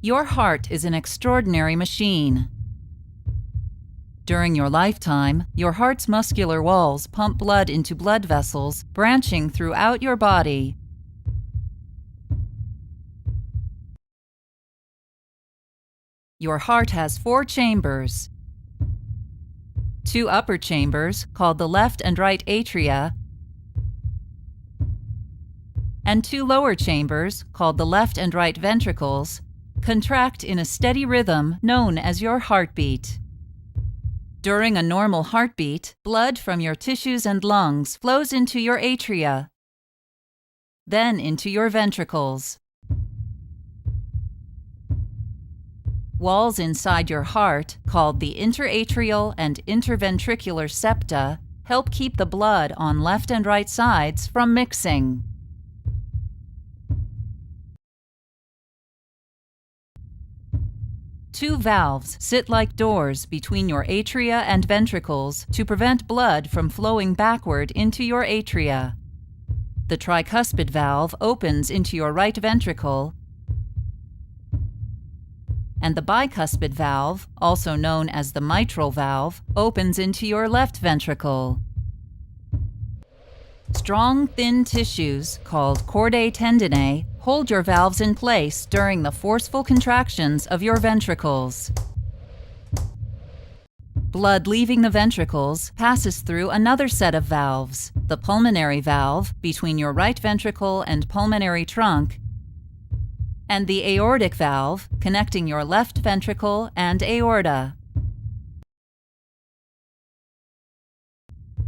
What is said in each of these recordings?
Your heart is an extraordinary machine. During your lifetime, your heart's muscular walls pump blood into blood vessels branching throughout your body. Your heart has 4 chambers. 2 upper chambers, called the left and right atria, and 2 lower chambers, called the left and right ventricles, contract in a steady rhythm known as your heartbeat. During a normal heartbeat, blood from your tissues and lungs flows into your atria, then into your ventricles. Walls inside your heart, called the interatrial and interventricular septa, help keep the blood on left and right sides from mixing. Two valves sit like doors between your atria and ventricles to prevent blood from flowing backward into your atria. The tricuspid valve opens into your right ventricle, and the bicuspid valve, also known as the mitral valve, opens into your left ventricle. Strong, thin tissues, called chordae tendineae, hold your valves in place during the forceful contractions of your ventricles. Blood leaving the ventricles passes through another set of valves, the pulmonary valve between your right ventricle and pulmonary trunk, and the aortic valve connecting your left ventricle and aorta.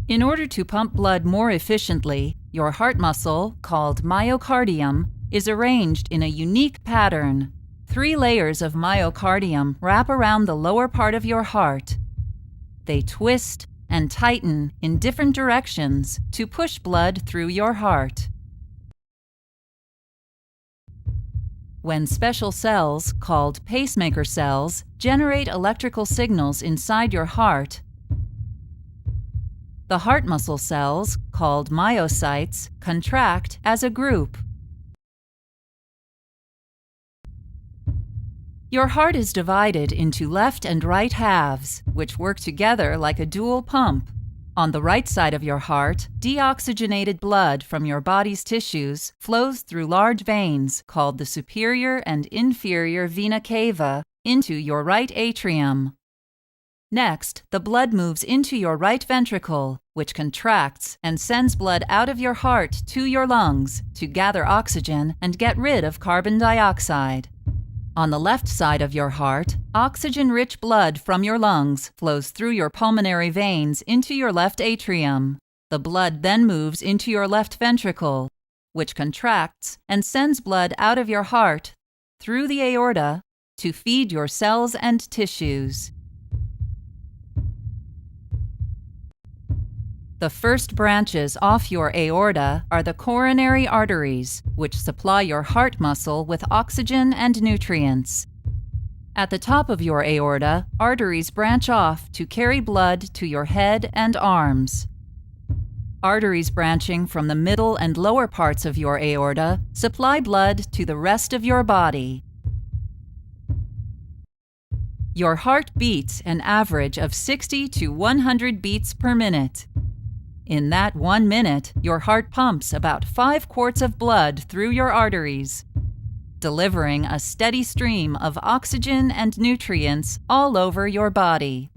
In order to pump blood more efficiently, your heart muscle, called myocardium, is arranged in a unique pattern. 3 layers of myocardium wrap around the lower part of your heart. They twist and tighten in different directions to push blood through your heart. When special cells, called pacemaker cells, generate electrical signals inside your heart, the heart muscle cells, called myocytes, contract as a group. Your heart is divided into left and right halves, which work together like a dual pump. On the right side of your heart, deoxygenated blood from your body's tissues flows through large veins, called the superior and inferior vena cava, into your right atrium. Next, the blood moves into your right ventricle, which contracts and sends blood out of your heart to your lungs to gather oxygen and get rid of carbon dioxide. On the left side of your heart, oxygen-rich blood from your lungs flows through your pulmonary veins into your left atrium. The blood then moves into your left ventricle, which contracts and sends blood out of your heart through the aorta to feed your cells and tissues. The first branches off your aorta are the coronary arteries, which supply your heart muscle with oxygen and nutrients. At the top of your aorta, arteries branch off to carry blood to your head and arms. Arteries branching from the middle and lower parts of your aorta supply blood to the rest of your body. Your heart beats an average of 60 to 100 beats per minute. In that 1 minute, your heart pumps about 5 quarts of blood through your arteries, delivering a steady stream of oxygen and nutrients all over your body.